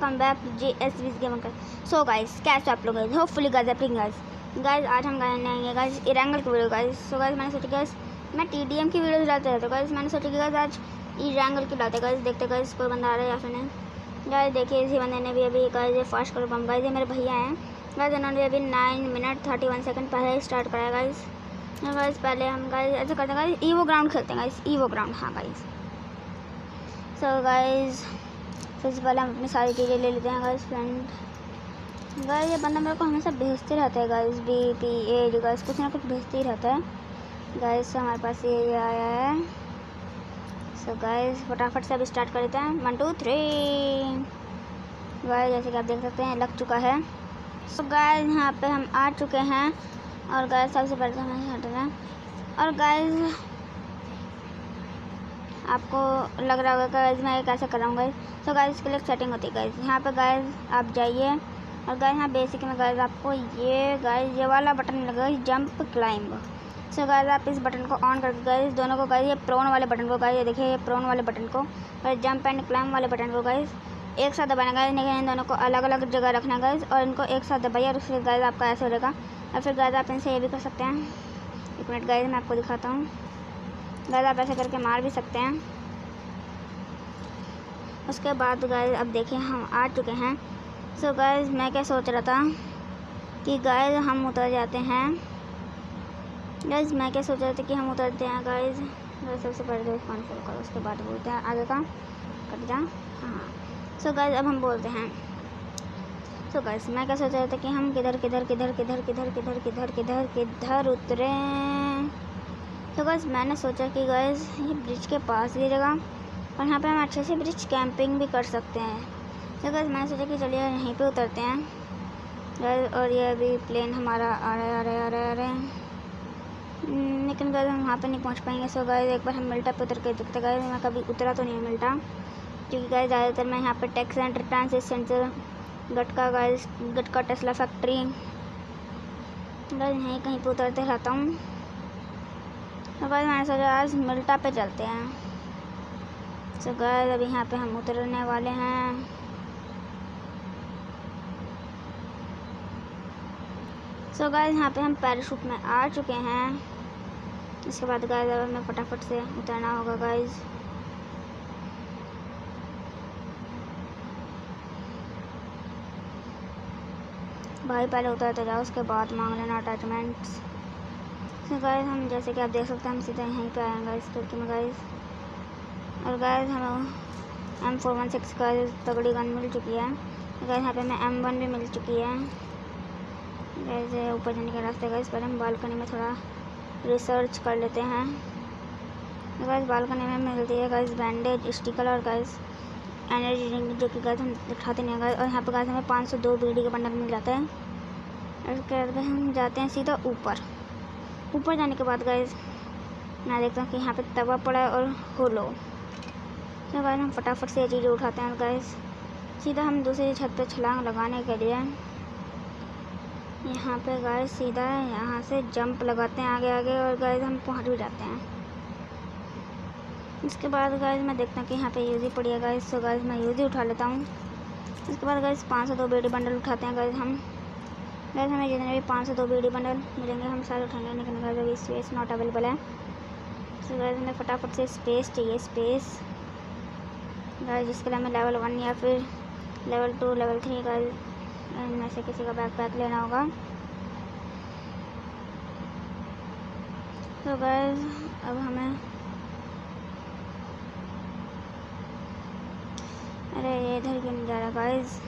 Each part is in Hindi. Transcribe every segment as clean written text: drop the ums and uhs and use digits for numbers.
Welcome back G S V gamer. So guys कैसे आप लोग हैं? होपफुली गाइस आप गाइस आज हम गाएंगे गाइस इरेंगल की वीडियो गाइस। सो गाइस मैंने सोचा गाइस मैं टीडीएम की वीडियोस डालते रहता हूं गाइस। मैंने सोचा कि गाइस आज इरेंगल की डालते गाइस। देखते गाइस कोई बंदा आ रहा है या फिर नहीं। गाइस देखिए इसी बंदे ने भी अभी गाइस ये फास्ट करो बम गाइस। ये मेरे भैया हैं गाइस, उन्होंने अभी 9 मिनट 31 सेकंड पहले स्टार्ट कराया गाइस। गाइस पहले हम गाइस ऐसे करते हैं गाइस, ईवो ग्राउंड खेलते हैं गाइस, ईवो ग्राउंड। हाँ गाइस सो गाइस सबसे पहले हम अपनी सारी चीज़ें ले लेते हैं गाइस। फ्रेंड गाइस ये बंदा मेरे को हमेशा भेजते रहता है गाइस, BPA गाइस कुछ ना कुछ भेजते ही रहता है गाइस। हमारे पास ये आया है। सो गाइस फटाफट से अब स्टार्ट कर देते हैं। 1 2 3 गाइस जैसे कि आप देख सकते हैं लग चुका है। सो गाइस यहाँ पे हम आ चुके हैं और गाइस सबसे पहले तो हमें हट रहे हैं। और गाइस आपको लग रहा होगा गाइस मैं ये कैसे कर रहा हूँ गाइस। सो गाइस इसके लिए सेटिंग होती है गाइस। यहाँ पे गाइस आप जाइए और गाइस यहाँ बेसिक में गाइस आपको ये वाला बटन मिलेगा जंप क्लाइंब। सो गाइस आप इस बटन को ऑन करके गाइस दोनों को गाइस ये प्रोन वाले बटन को गाइस ये देखिए, ये प्रोन वाले बटन को और जंप एंड क्लाइंब वाले बटन को गाइस एक साथ दबाना गाइस। लेकिन इन दोनों को अलग अलग जगह रखना गाइस और इनको एक साथ दबाइए और फिर गाइस आपका ऐसे हो जाएगा। और फिर गाइस आप इनसे ये भी कर सकते हैं। 1 मिनट गाइस मैं आपको दिखाता हूँ। गाइस आप ऐसे करके मार भी सकते हैं। उसके बाद गाइस अब देखिए हम आ चुके हैं। सो गाइस मैं क्या सोच रहा था कि गाइस हम उतर जाते हैं। गाइस मैं क्या सोच रहा था कि हम उतरते हैं गाइस। सबसे पहले तो कॉन्फिगर करो, उसके बाद बोलते हैं आगे का कट जा। हाँ सो गाइस अब हम बोलते हैं। सो गाइस मैं क्या सोच रहा था कि हम किधर किधर किधर किधर किधर किधर किधर किधर किधर उतरें। तो गाइस मैंने सोचा कि गाइस ये ब्रिज के पास ये जगह और यहाँ पे हम अच्छे से ब्रिज कैंपिंग भी कर सकते हैं। तो गाइस मैंने सोचा कि चलिए यहीं पे उतरते हैं गाइस। और ये अभी प्लेन हमारा आ रहा है लेकिन गाइस हम वहाँ पे नहीं पहुँच पाएंगे। सो गाइस एक बार हम मिल्टा पे उतर के देखते गाइस। मैं कभी उतरा तो नहीं मिल्टा क्योंकि गाइस ज़्यादातर मैं यहाँ पे tax and transit centre gatka Tesla factory guys यहीं कहीं पे उतरते रहता हूँ। तो गाइस मैंने सोचा आज मिल्टा पे चलते हैं। सो गाइस अभी यहाँ पे हम उतरने वाले हैं। सो गाइस यहाँ पे हम पैराशूट में आ चुके हैं। इसके बाद गाइस अब हमें फटाफट से उतरना होगा गाइस। भाई पहले उतरते जाओ, उसके बाद मांग लेना अटैचमेंट्स। सो गाइस हम जैसे कि आप देख सकते हैं हम सीधा यहीं पे आएंगे इस खिड़की में गाइस। और गाइस हमें M416 का तगड़ी गन मिल चुकी है गाइस। यहाँ पे हमें M1 भी मिल चुकी है गाइस। ऊपर जाने के रास्ते गाइस पहले हम बालकनी में थोड़ा रिसर्च कर लेते हैं गाइस। बालकनी में मिलती है गाइस बैंडेज, स्टिकर और गाइस एनर्जी ड्रिंक जो कि गाइस हम उठाते नहीं गाइस। और यहाँ पे गाइस हमें 502 बीडी का बंडल मिल जाता है। और उसके बाद हम जाते हैं सीधा ऊपर जाने के बाद गाइस मैं देखता हूँ कि यहाँ पे तवा पड़ा है और होलो। तो गाइस हम फटाफट से ये चीज़ें उठाते हैं गाइस। सीधा हम दूसरी छत पे छलांग लगाने के लिए यहाँ पे गाइस सीधा यहाँ से जंप लगाते हैं आगे आगे और गाइस हम पहुँच भी जाते हैं। इसके बाद गाइस मैं देखता हूँ कि यहाँ पे यूज़ी पड़ी है गाइस। तो गाइस मैं यूज़ी उठा लेता हूँ। इसके बाद गाइस 502 बीडी बंडल उठाते हैं गाइस हम। गाइस हमें जितने भी 502 बीडी बंडल मिलेंगे हम सारे उठाएंगे। लेकिन गाइस अभी स्पेस नॉट अवेलेबल है। तो गाइस हमें फटाफट से स्पेस चाहिए, स्पेस गाइस जिसके लिए हमें लेवल 1 या फिर लेवल 2 लेवल 3 गाइस इनमें से किसी का बैकपैक लेना होगा। तो गाइस अब हमें अरे ये इधर क्यों नहीं जा रहा गाइस।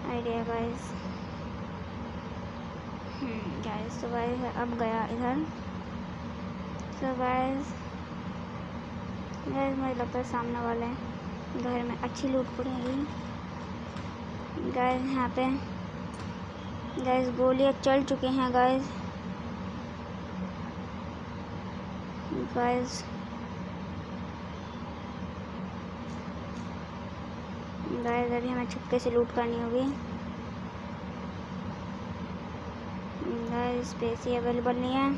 Idea guys guys. तो गाइस अब गया इधर। तो गाइस मुझे लगता है सामने वाले घर में अच्छी लूट पड़ेगी गाइस। यहाँ पे गाइस गोलियाँ चल चुकी हैं गाइस। गाइस अभी हमें छुपके से लूट करनी होगी गाइस। स्पेस ही अवेलेबल नहीं है।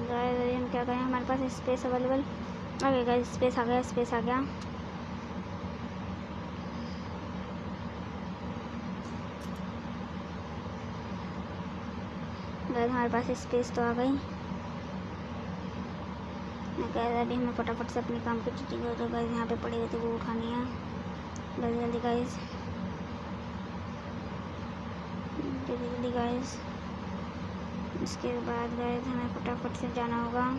गाइस हम क्या करें, हमारे पास space available. Okay guys, space आ गया, स्पेस आ गया। गाइस हमारे पास स्पेस तो आ गई। गाइस अभी हमें फटाफट से अपनी काम की चीज़ें जो गाइस यहाँ पे पड़ी हुई थी वो उठानी है। जल्दी जल्दी गाइस, जल्दी जल्दी गाइस। इसके बाद गाइस हमें फटाफट से जाना होगा।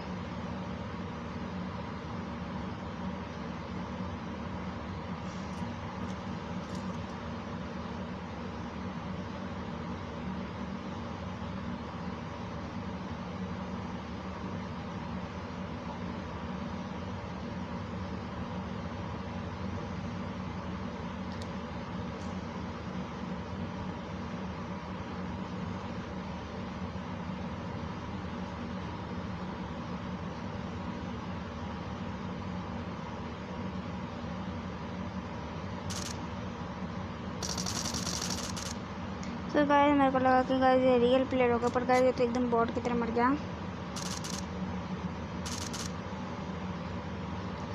तो गाइस मेरे को लगा कि गाइस ये रियल प्लेयर होगा, पर गाइस ये तो एकदम बॉट की तरह मर गया।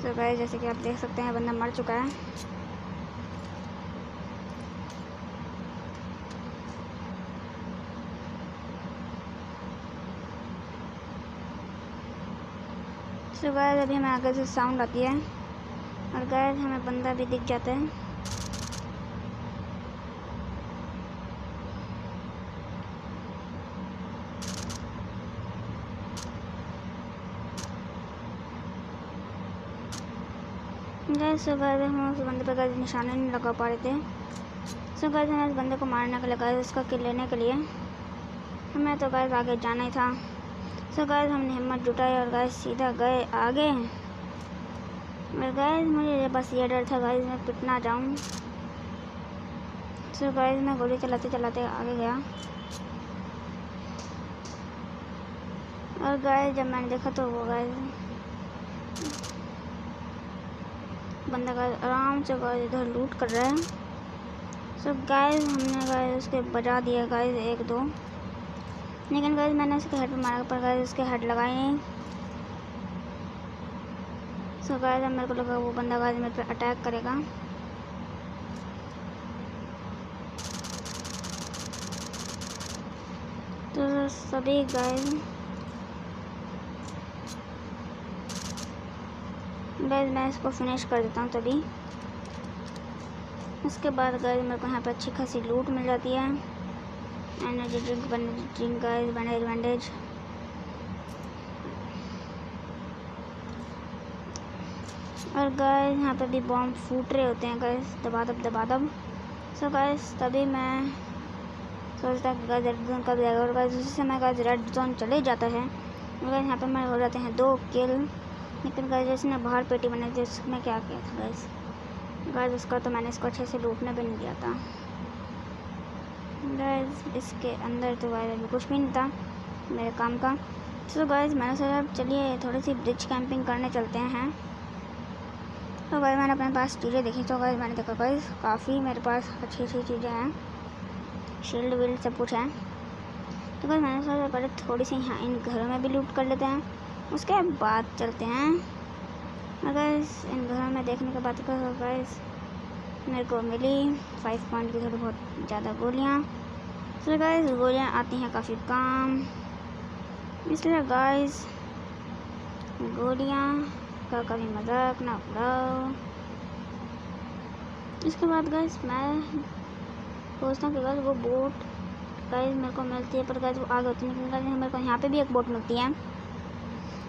तो गाइस जैसे कि आप देख सकते हैं बंदा मर चुका है। तो गाइस अभी हमें आगे से साउंड आती है और गाइस हमें बंदा भी दिख जाता है। गाइस सो गाइस हम उस बंदे पर गाइस निशाना नहीं लगा पा रहे थे। सो गाइस हमें इस बंदे को मारने के लिए गाइस उसका किल लेने के लिए हमें तो गाइस आगे जाना ही था। सो गाइस हमने हिम्मत जुटाई और गाइस सीधा गए आगे। और गाइस मुझे बस ये डर था गाइस मैं पिट ना जाऊँ। सो गाइस मैं गोली चलाते चलाते आगे गया और गाइस जब मैंने देखा तो वो गाइस बंदा गाइस आराम से गाइस इधर लूट कर रहा है। सो गाइस हमने गाइस उसके बजा दिया गाइस एक दो, लेकिन गाइस मैंने उसके हेड पे मारा पर गाइस उसके हेड लगाई नहीं। सो गाइस अब मेरे को लगा वो बंदा गाइस मेरे पे अटैक करेगा। तो सभी गाइस मैं इसको फिनिश कर देता हूँ तभी। उसके बाद गाइस मेरे को यहाँ पे अच्छी खासी लूट मिल जाती है। Energy drink guys, bandage. और गाइस यहाँ पे भी बॉम्ब फूट रहे होते हैं गाइस, दबा दब। सो गाइस तभी मैं सोचता कि गाइस रेड जोन कब जाएगा और गाइस उसी समय गाइस रेड जोन चले जाता है। और गाइस यहाँ पे मेरे हो जाते हैं 2 किल। लेकिन गाइस जिसने बाहर पेटी बनाई थी उसमें क्या किया था गाइस उसका तो मैंने इसको अच्छे से लूटने भी नहीं दिया था गाइस। इसके अंदर तो गाइस अभी कुछ भी नहीं था मेरे काम का। तो गाइस मैंने सोचा चलिए थोड़ी सी ब्रिज कैंपिंग करने चलते हैं। तो गाइस मैंने अपने पास चीज़ें देखी तो गाइस मैंने देखा गाइस काफ़ी मेरे पास अच्छी चीज़ें हैं, शील्ड वील्ड सब कुछ है। तो गाइस मैंने सोचा पहले थोड़ी सी यहाँ इन घरों में भी लूट कर लेते हैं, उसके बाद चलते हैं। और गाइस इन घरों में देखने के बाद गाइस मेरे को मिली 5 पॉइंट की थोड़ी बहुत ज़्यादा गोलियाँ। तो गाइस गोलियाँ आती हैं काफ़ी काम, इसलिए गाइस गोलियाँ का कभी मजाक ना उड़ाओ। इसके बाद गाइस मैं सोचता हूँ कि गाइस वो बोट गाइस मेरे को मिलती है, पर गाइस वो आगे होती है, लेकिन गाइस मेरे को यहाँ पे भी एक बोट मिलती है,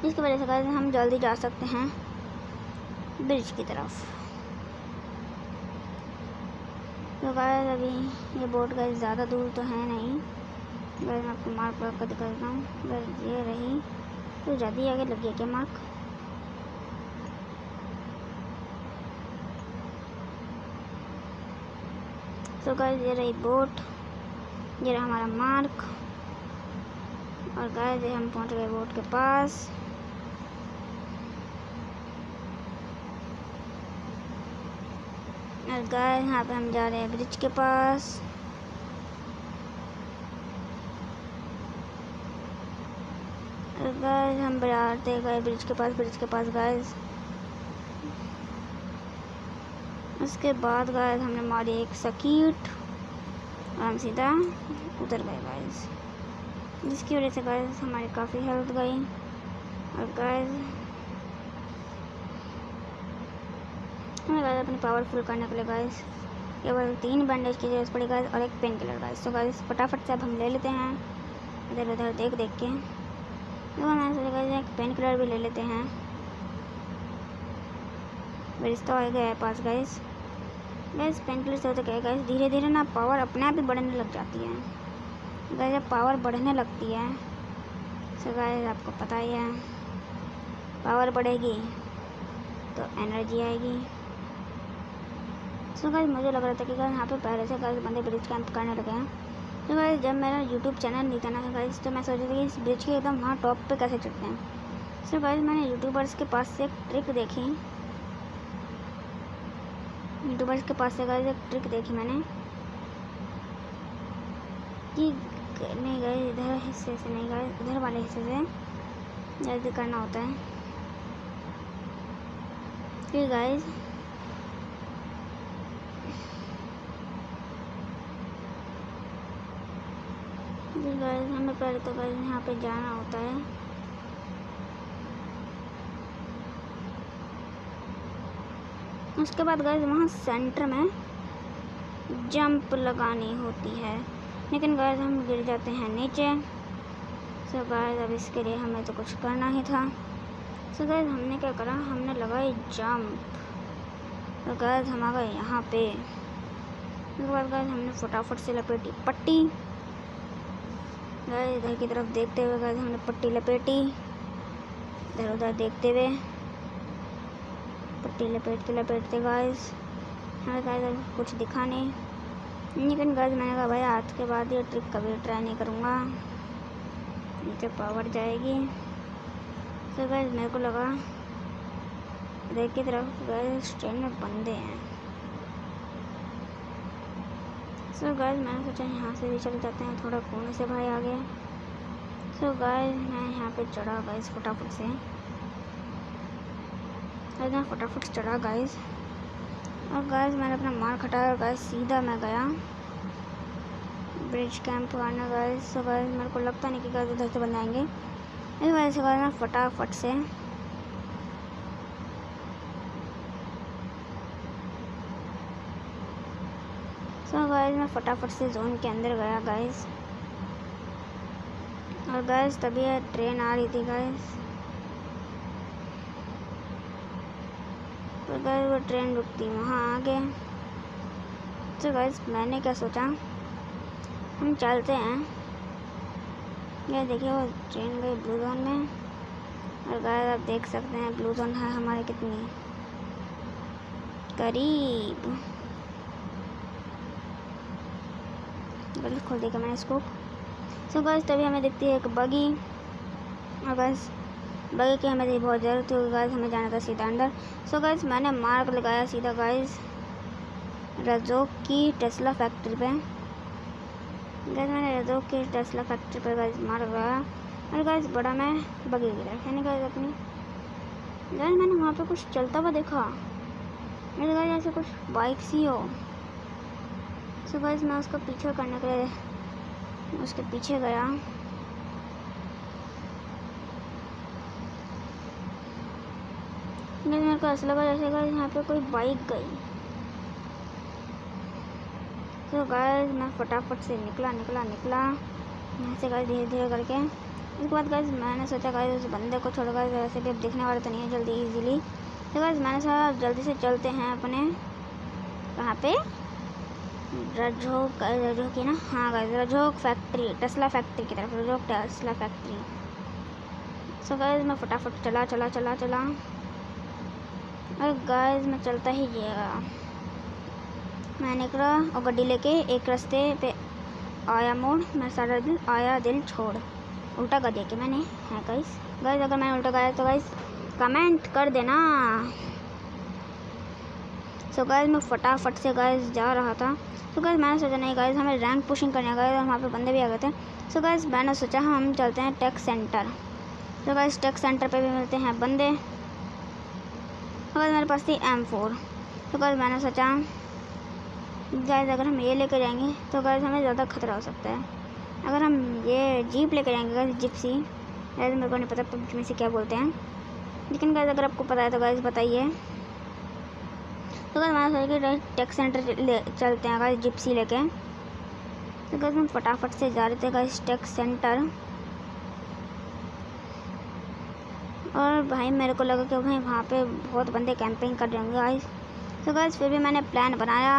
जिसकी वजह से गाइस हम जल्दी जा सकते हैं ब्रिज की तरफ। तो गाइस अभी ये बोट गाइस ज़्यादा दूर तो है नहीं गाइस, मैं आपको मार्क लगा कर दिखाता हूँ। गाइस ये रही, तो ज़्यादा ही आगे लग गया क्या मार्क। तो गाइस ये रही बोट, ये रहा हमारा मार्क। और गाइस ये हम पहुंच गए बोट के पास। और गाइस यहाँ पे हम जा रहे हैं ब्रिज के पास। और गाइस हम बढ़ाते गए ब्रिज के पास गाइस। उसके बाद गाइस हमने मारी एक सकीट और हम सीधा उतर गए गाइस, जिसकी वजह से गाइस हमारी काफ़ी हेल्थ गई। और गाइस हमें गाइस अपनी पावर फुल करने के लिए गाइस केवल 3 बैंडेज की जरूरत पड़ी गाइस और एक पेन किलर गाइस। तो गाइस फटाफट से अब हम ले लेते हैं इधर उधर देख के। तो मैंने सोचा गाइस एक पेन किलर भी ले लेते हैं। ब्रिज तो आ गया है पास गाइस। पेन किलर से होता क्या है गाइस, धीरे धीरे ना पावर अपने आप ही बढ़ने लग जाती है गाइस। जब पावर बढ़ने लगती है तो गाइस आपको पता ही है, पावर बढ़ेगी तो एनर्जी आएगी। सो गाइस मुझे लग रहा था कि गाइस यहाँ पे पहले से गाइस बंदे ब्रिज कैंप करने लगे हैं। तो गाइस जब मेरा यूट्यूब चैनल नहीं था ना गाइस, तो मैं सोचा था कि इस ब्रिज के एकदम वहाँ टॉप पे कैसे चढ़ते हैं। सो गाइस मैंने यूट्यूबर्स के पास से एक ट्रिक देखी। मैंने कि नहीं गाइस इधर हिस्से से नहीं गाइस, इधर वाले हिस्से से जल्दी करना होता है कि गाइस हमें पहले तो गाइस यहाँ पे जाना होता है। उसके बाद गाइस वहाँ सेंटर में जंप लगानी होती है, लेकिन गाइस हम गिर जाते हैं नीचे। सो गाइस अब इसके लिए हमें तो कुछ करना ही था। सो गाइस हमने क्या करा, हमने लगाई जंप। तो गाइस हम आ गए यहाँ पे। उसके बाद गाइस हमने फटाफट से लपेटी पट्टी। गाइस इधर की तरफ देखते हुए गाइस हमने पट्टी लपेटी, इधर उधर देखते हुए पट्टी लपेटते गाइस हमें गाइस कुछ दिखा नहीं। लेकिन गाइस मैंने कहा भाई आज के बाद ये ट्रिक कभी ट्राई नहीं करूँगा, नीचे पावर जाएगी। तो गाइस मेरे को लगा इधर की तरफ गाइस ट्रेन में बंदे हैं। सो गाइस मैंने सोचा यहाँ से भी चले जाते हैं, थोड़ा कोने से भाई आ गए। सो गाइस मैं यहाँ पे चढ़ा गाइस फटाफट से, मैं फटाफट चढ़ा गाइस। और गाइस मैंने अपना मार खटाया और गाइस सीधा मैं गया ब्रिज कैंप आना गाइस। सो गाइस मेरे को लगता नहीं कि गाइस उधर से बंदे आएंगे, इस वजह से गाइस मैं फटाफट से जोन के अंदर गया गाइस। और गाइस तभी ट्रेन आ रही थी गाइस। तो गाइस वो ट्रेन रुकती वहाँ आगे। तो गाइस मैंने क्या सोचा, हम चलते हैं। ये देखिए वो ट्रेन गई ब्लू जोन में। और गाइस आप देख सकते हैं ब्लू जोन है हमारे कितनी करीब। गलत खोल देखा मैंने इसको। सो गाइस तभी हमें दिखती है एक बगी। और गाइस बगी की हमें बहुत ज़रूरत होगी गाइस, हमें जाना था सीधा अंदर। सो गाइस मैंने मार्क लगाया सीधा गाइस रजोक की टेस्ला फैक्ट्री पे। गाइस मैंने रजोक की टेस्ला फैक्ट्री पे गाइस मार लगाया। और गाइस बड़ा मैं बगी की तरफ है गाइस अपनी। गाइस मैंने वहाँ पे कुछ चलता हुआ देखा, मेरे गाइस ऐसे कुछ बाइक सी हो। सो गाइस मैं उसका पीछे करने के लिए उसके पीछे गया। मेरे को ऐसा लगा जैसे गाइस यहाँ पे कोई बाइक गई। तो गाइस मैं फटाफट से निकला यहाँ से गाइस धीरे धीरे करके। उसके बाद गाइस मैंने सोचा गाइस उस बंदे को छोड़ गाइस वैसे भी अब दिखने वाला तो नहीं है जल्दी इजीली। तो गाइस मैंने सोचा जल्दी से चलते हैं अपने कहाँ पे रजोक की ना, हाँ गाइस रजोक फैक्ट्री टेस्ला फैक्ट्री की तरफ, रजोक टेस्ला फैक्ट्री। सो गाइस मैं फटाफट चला और गाइस मैं चलता ही गया। मैं निकला और गाड़ी लेके एक रास्ते पे आया मोड़। मैं सारा दिन आया दिल छोड़ उल्टा कर दिया कि मैंने है गाइस। अगर मैंने उल्टा गाया तो गाइस कमेंट कर देना। सो गाइस मैं फटाफट से गाइस जा रहा था। तो गाइस मैंने सोचा नहीं गाइस हमें रैंक पुशिंग करने गए और वहाँ पे बंदे भी आ गए थे। सो गाइस मैंने सोचा हम चलते हैं टेक सेंटर। तो गाइस टेक सेंटर पे भी मिलते हैं बंदे। तो गाइस मेरे पास थी M4। तो गाइस मैंने सोचा गाइस अगर हम ये लेकर जाएंगे तो गाइस हमें ज़्यादा खतरा हो सकता है। अगर हम ये जीप लेकर जाएंगे गाइस, जिप्सी, गाइस मेरे को नहीं पता पबजी में से क्या बोलते हैं, लेकिन गाइस अगर आपको पता है तो गाइस बताइए। तो गाइस मैंने सोचा कि टेक सेंटर चलते हैं गाइस जिप्सी लेके। तो गाइस हम फटाफट से जा रहे थे गाइस टेक सेंटर, और भाई मेरे को लगा कि भाई वहाँ पे बहुत बंदे कैंपिंग कर रहे होंगे गाइस। तो गाइस फिर भी मैंने प्लान बनाया,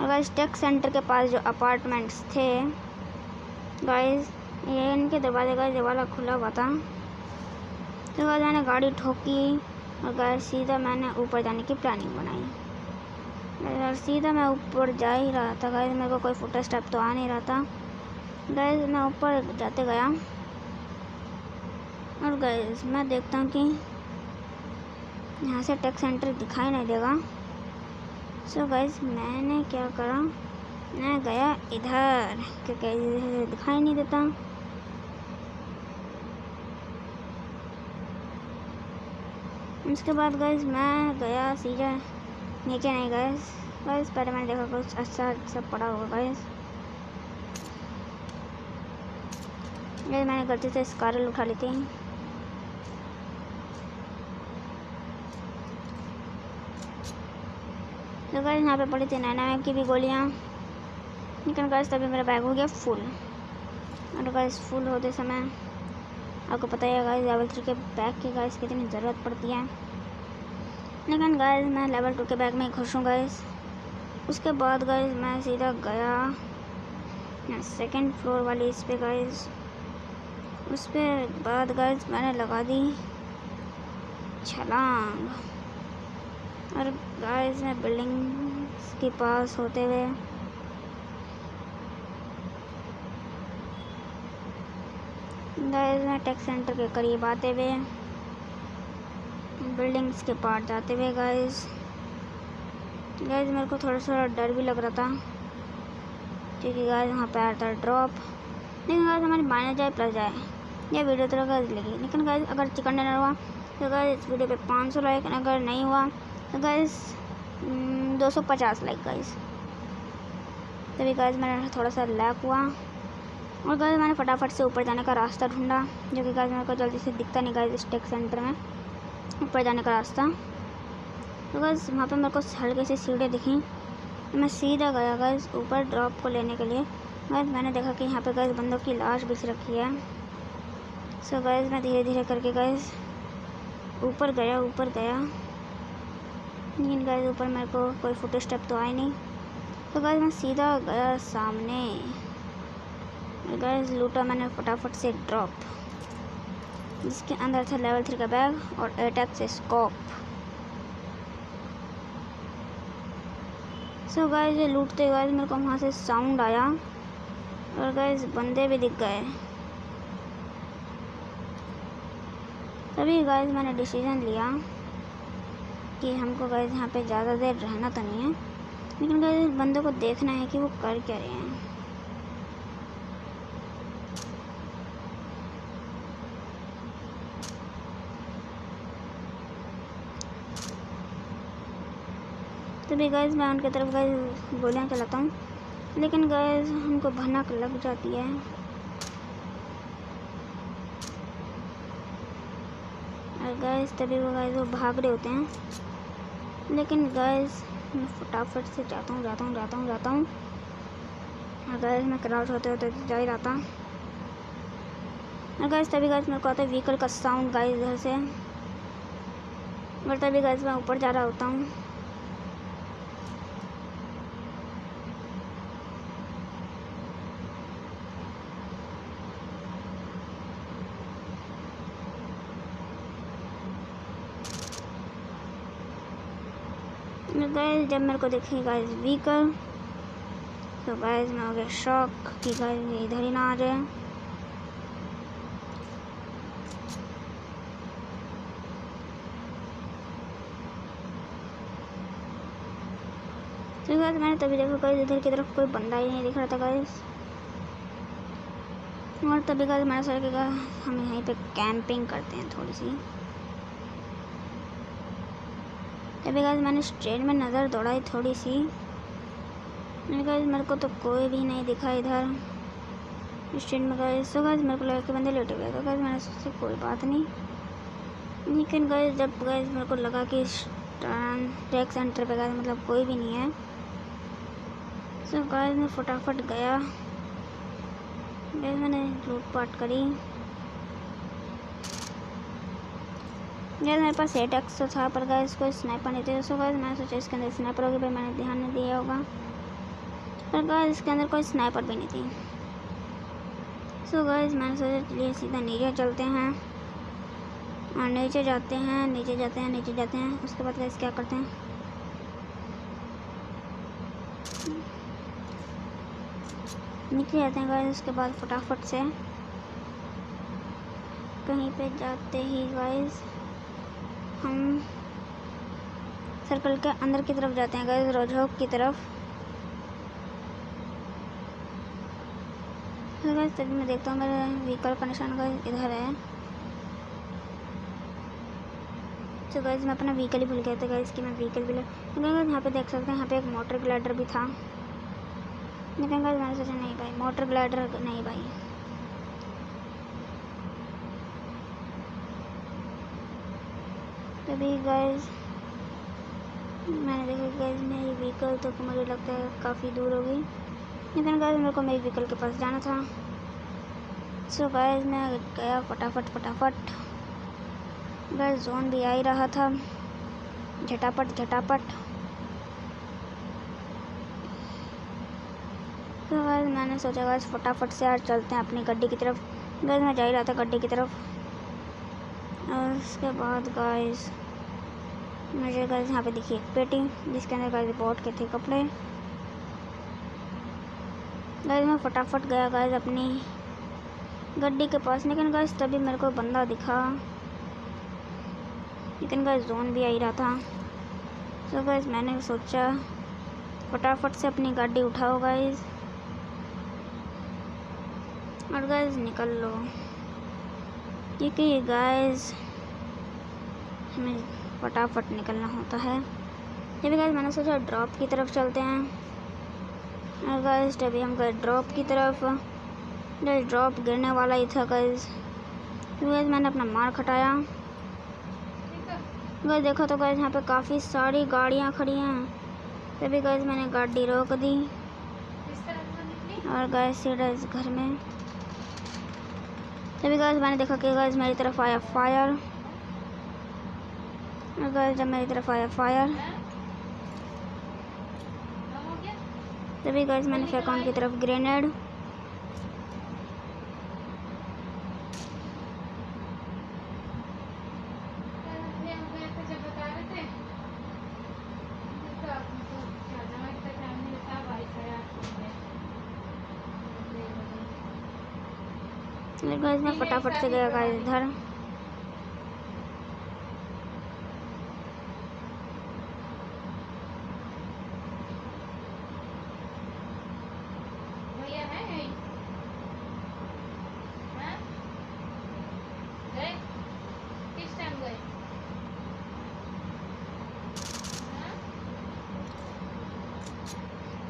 और गाइस टेक सेंटर के पास जो अपार्टमेंट्स थे गाइस, ये इनके दरवाजे गाइस ये वाला खुला हुआ था। तो गाइस मैंने गाड़ी ठोकी और गाइस सीधा मैंने ऊपर जाने की प्लानिंग बनाई। और सीधा मैं ऊपर जा ही रहा था गाइस, मेरे को कोई फुट स्टेप तो आ नहीं रहा था। गाइस मैं ऊपर जाते गया, और गाइस मैं देखता हूँ कि यहाँ से टेक सेंटर दिखाई नहीं देगा। सो गाइस मैंने क्या करा, मैं गया इधर क्योंकि दिखाई नहीं देता। उसके बाद गाइस मैं गया सीधा नीचे, नहीं गाइस पहले मैंने देखा कुछ अच्छा सब पड़ा हुआ गाइस। मैंने गलती से स्कारल उठा ली थी। तो गाइस यहाँ पे पड़ी थी 9mm की भी गोलियाँ, लेकिन गाइस तभी मेरा बैग हो गया फुल। और गाइस फुल होते समय आपको पता ही है गाइस लेवल 3 के बैग की गाइस कितनी ज़रूरत पड़ती है, लेकिन गाइस मैं लेवल 2 के बैग में खुश हूँ गाइस। उसके बाद गाइस मैं सीधा गया सेकंड फ्लोर वाली इस पे गाइस। उस पे बाद गाइस मैंने लगा दी छलांग, और गाइस मैं बिल्डिंग के पास होते हुए गाइस मैं टेक सेंटर के करीब आते हुए बिल्डिंग्स के पार जाते हुए गाइस मेरे को थोड़ा डर भी लग रहा था, क्योंकि गाइस वहाँ पे आया था ड्रॉप। लेकिन गाइस हमारी माइनस जाए प्लस जाए ये वीडियो तो गाइस लगी, लेकिन गाइस अगर चिकन डिनर हुआ तो गाइस इस वीडियो पे 500 लाइक, अगर नहीं हुआ तो गाइस 250 लाइक गाइस। तभी गाइस मेरा थोड़ा सा लैग हुआ, और गाइस मैंने फटाफट से ऊपर जाने का रास्ता ढूंढा, जो कि गाइस मेरे को जल्दी से दिखता नहीं गाइस इस टेक सेंटर में ऊपर जाने का रास्ता। तो गाइस वहाँ पे मेरे को हल्के से सीढ़ियाँ दिखी, तो मैं सीधा गया गाइस ऊपर ड्रॉप को लेने के लिए। गाइस मैंने देखा कि यहाँ पे गाइस बंदों की लाश बिछ रखी है। सो गाइस मैं धीरे धीरे करके गाइस ऊपर गया, लेकिन गाइस ऊपर मेरे को कोई फुट स्टेप तो आए नहीं। तो गाइस मैं सीधा गया सामने, गाइस लूटा मैंने फटाफट से ड्रॉप, जिसके अंदर था लेवल 3 का बैग और एटैक स्कोप। सो गाइस ये लूटते गाइस मेरे को वहाँ से साउंड आया, और गाइस बंदे भी दिख गए। तभी गाइस मैंने डिसीजन लिया कि हमको गाइस यहाँ पे ज़्यादा देर रहना तो नहीं है, लेकिन गाइस बंदों को देखना है कि वो कर क्या रहे हैं। तभी गाइस मैं उनकी तरफ गाइस गोलियाँ चलाता हूँ, लेकिन गाइस हमको भनक लग जाती है। और गाइस तभी वो भाग रहे होते हैं, लेकिन गाइस मैं फटाफट से जाता हूँ। और गाइस मैं क्राउच होते जा ही रहा था, और गाइस तभी गाइस मेरे को आता है व्हीकल का साउंड गाइस इधर से, और तभी गाइस मैं ऊपर जा रहा होता हूँ। गाइस जब मेरे को देखी गाइस व्हीकल, तो गाइस मैं हो गया शॉक कि गाइस इधर ही ना आ जाए। तो गाइस मैंने तभी देखा गाइस इधर की तरफ कोई बंदा ही नहीं दिख रहा था गाइस। और तभी गाइस मैंने सोचा कि हम यहीं पे कैंपिंग करते हैं थोड़ी सी। तभी गाइस मैंने स्ट्रेट में नज़र दौड़ाई थोड़ी सी, गाइस मेरे को तो कोई भी नहीं दिखा इधर स्ट्रेट में गाइस। तो गाइस मेरे को लगा कि बंदे लेटे हुए, तो गाइस मैंने सोचा कोई बात नहीं। लेकिन गाइस जब गाइस मेरे को लगा कि ट्रैक सेंटर पे गाइस मतलब कोई भी नहीं है, तो गाइस मैं फटाफट गया। गाइस मैंने लूटपाट करी। गाइस मेरे पास 8x तो था, पर गाइस कोई स्नाइपर नहीं थे। सो गाइस मैंने सोचा इसके अंदर स्नाइपर होगी, पर मैंने ध्यान नहीं दिया होगा, पर गाइस इसके अंदर कोई स्नाइपर भी नहीं थी। सो गाइस मैंने सोचा चलिए सीधा नीचे चलते हैं, और नीचे जाते हैं, नीचे जाते हैं, नीचे जाते हैं। उसके बाद गाइस क्या करते हैं, नीचे जाते हैं गाइस। उसके बाद फटाफट से कहीं पे जाते ही गाइस हम सर्कल के अंदर की तरफ जाते हैं गाइस, रोजहॉक की तरफ। तो गाइस तभी मैं देखता हूँ मेरे व्हीकल का निशान गाइस इधर है। तो गाइस मैं अपना व्हीकल ही भूल गया था गाइस कि मैं व्हीकल भी यहाँ पे देख सकते हैं, यहाँ पे एक मोटर ग्लाइडर भी था। लेकिन गाइस मैंने सोचा नहीं भाई, मोटर ग्लाइडर नहीं भाई। तभी गाइस मैंने देखा गाइस मेरी व्हीकल तो मुझे लगता है काफ़ी दूर होगी, लेकिन गाइस मेरे को मेरी व्हीकल के पास जाना था। सो गाइस मैं गया फटाफट गाइस। जोन भी आ ही रहा था, झटापट। तो गाइस मैंने सोचा गाइस फटाफट से यार चलते हैं अपनी गड्डी की तरफ। गाइस मैं जा ही रहा था गड्डी की तरफ, और उसके बाद गाइस मुझे गाइस यहाँ पे दिखी एक पेटी, जिसके अंदर गाइस बोट के थे कपड़े। गाइस मैं फटाफट गया गाइस अपनी गड्डी के पास, लेकिन गाइस तभी मेरे को बंदा दिखा, लेकिन गाइस जोन भी आ ही रहा था। तो गाइस मैंने सोचा फटाफट से अपनी गाड़ी उठाओ गाइस, और गाइस निकल लो, क्योंकि गाइस हमें फटाफट निकलना होता है। तभी गाइस मैंने सोचा ड्रॉप की तरफ चलते हैं, और गाइस तभी हम गए ड्रॉप की तरफ। गाइस ड्रॉप गिरने वाला ही था गाइस, तो गाइस मैंने अपना मार खटाया। गाइस देखो तो गाइस यहाँ पे काफ़ी सारी गाड़ियाँ खड़ी हैं। तभी गाइस मैंने गाड़ी रोक दी, और गाइस सीधा इस घर में। तभी गाइस मैंने देखा कि गाइस मेरी तरफ आया फायर, और गाइस जब मेरी तरफ आया फायर, तभी गाइस मैंने फेंका उनकी तरफ ग्रेनेड। गाइस मैं फटाफट से गया गाइस इधर,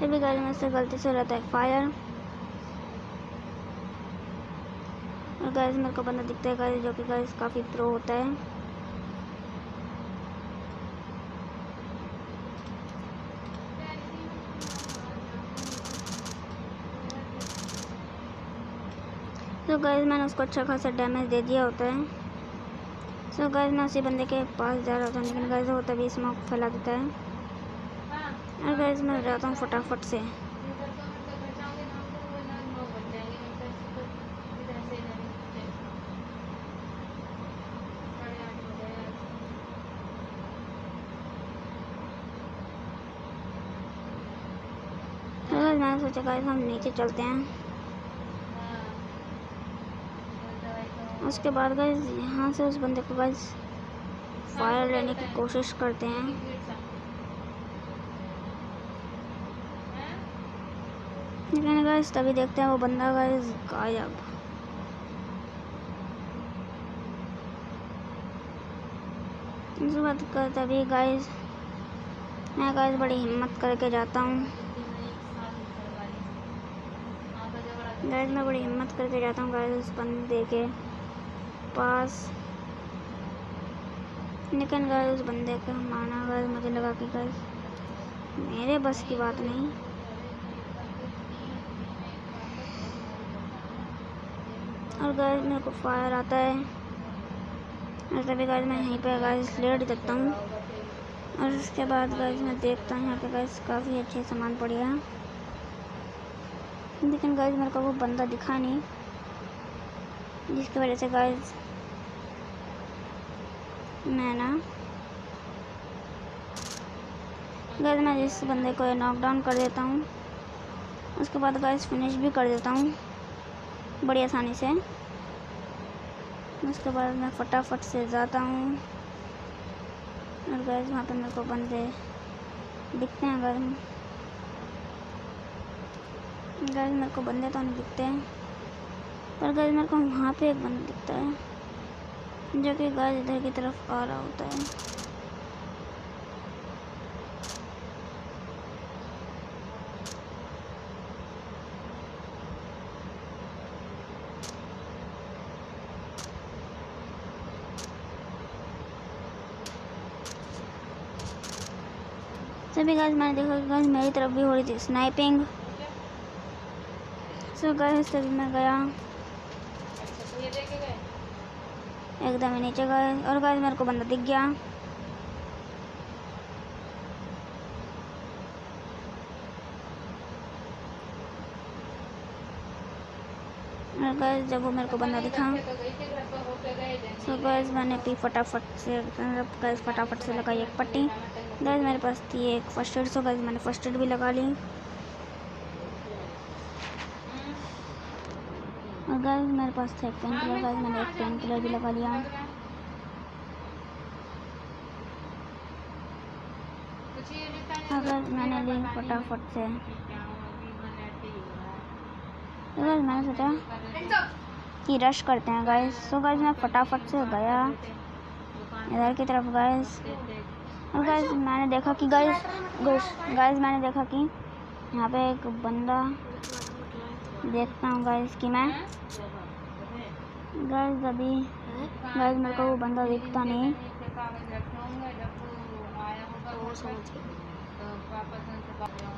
तभी गाइस में से गलती से रहता है फायर, और गाइस मेरे को बंदा दिखता है गाइस, जो कि गाइस काफ़ी प्रो होता है। तो गाइस मैंने उसको अच्छा खासा डैमेज दे दिया होता है। सो गाइस मैं उसी बंदे के पास जा रहा था, लेकिन गाइस वो तभी स्मोक फैला देता है, और गाइस मैं जाता हूँ फटाफट से। तो गाइस मैंने सोचा गाइस हम नीचे चलते हैं। उसके बाद गाइस यहाँ से उस बंदे को गाइस फायर लेने की कोशिश करते हैं, लेकिन गाइस तभी देखते हैं वो बंदा गाइस गायब। उसके बाद तभी गाइस मैं गाइस बड़ी हिम्मत करके जाता हूँ। गाइस मैं बड़ी हिम्मत करके जाता हूँ गाइस उस बंदे के पास, लेकिन गाइस उस बंदे का माना गाइस मुझे लगा कि गाइस मेरे बस की बात नहीं। और गाइस मेरे को फायर आता है और तभी गाइस मैं यहीं पे गाइस लेट जाता हूँ। और उसके बाद गाइस मैं देखता हूँ यहाँ पे गाइस काफ़ी अच्छे सामान पड़े हैं, लेकिन गाइस मेरे को वो बंदा दिखा नहीं, जिसकी वजह से गाइस मैं जिस बंदे को नॉकडाउन कर देता हूँ, उसके बाद गाइस फिनिश भी कर देता हूँ बड़ी आसानी से। उसके बाद मैं फटाफट से जाता हूँ और गाइस वहाँ पे मेरे को बंदे दिखते हैं। गाइस मेरे को बंदे तो नहीं दिखते हैं, पर गाइस मेरे को वहाँ पे एक बंदा दिखता है जो कि गाइस इधर की तरफ आ रहा होता है। सभी गाइस मैंने देखा कि गाइस मेरी तरफ भी हो रही थी स्नाइपिंग। सो गाइस तभी मैं गया एकदम ही नीचे गए और गाइस मेरे को बंदा दिख गया। और गाइस जब वो मेरे को बंदा दिखा सो गाइस मैंने भी फटाफट से लगाई एक पट्टी। गाइस मेरे पास थी एक फर्स्ट एड, सो गाइस मैंने फर्स्ट एड भी लगा ली। और गाइस मेरे पास था एक पेन किलर, गाइस मैंने एक पेन किलर भी लगा लिया। अगर मैंने ली फटाफट से, तो गाइस मैंने सोचा कि रश करते हैं गाइस। सो गाइस मैं फटाफट से गया इधर की तरफ गाइस। और गाइस मैंने देखा कि गाइस मैंने देखा कि यहाँ पे एक बंदा देखता हूँ गाइस कि मैं गाइस अभी गाइस मेरे को वो बंदा दिखता नहीं।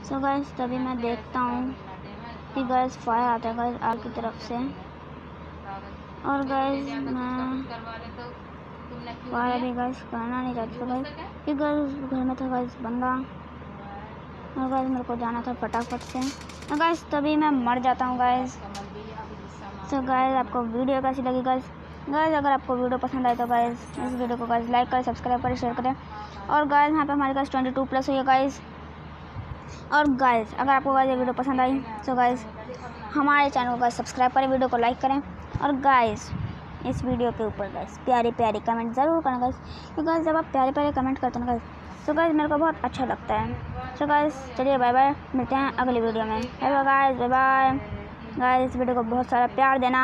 सो गाइस तभी मैं देखता हूँ कि गाइस फायर आता है गाइस आग की तरफ से। और गाइस मैं फायर अभी गाइस करना नहीं चाहता गाइस, कि गाइस घर में था गाइस बंदा और गाइस मेरे को जाना था फटाफट से। और गाइस तभी मैं मर जाता हूँ गाइस। तो गाइस आपको वीडियो कैसी लगी गाइस? अगर आपको वीडियो पसंद आए तो गाइस इस वीडियो को गाइस लाइक करें, सब्सक्राइब करें, शेयर करें। और गाइस यहाँ पे हमारे पास 22+ हुई है गाइस। और गाइस अगर आपको गाइस ये वीडियो पसंद आई तो गाइस हमारे चैनल को गाइस सब्सक्राइब करें, वीडियो को लाइक करें। और गाइस इस वीडियो के ऊपर गाइस प्यारे कमेंट ज़रूर करना गाइस, तो गाइस जब आप प्यारे कमेंट करते हैं ना गाइस तो गाइस मेरे को बहुत अच्छा लगता है। तो गाइस चलिए बाय बाय, मिलते हैं अगली वीडियो में। Bye bye guys, bye bye guys. इस वीडियो को बहुत सारा प्यार देना।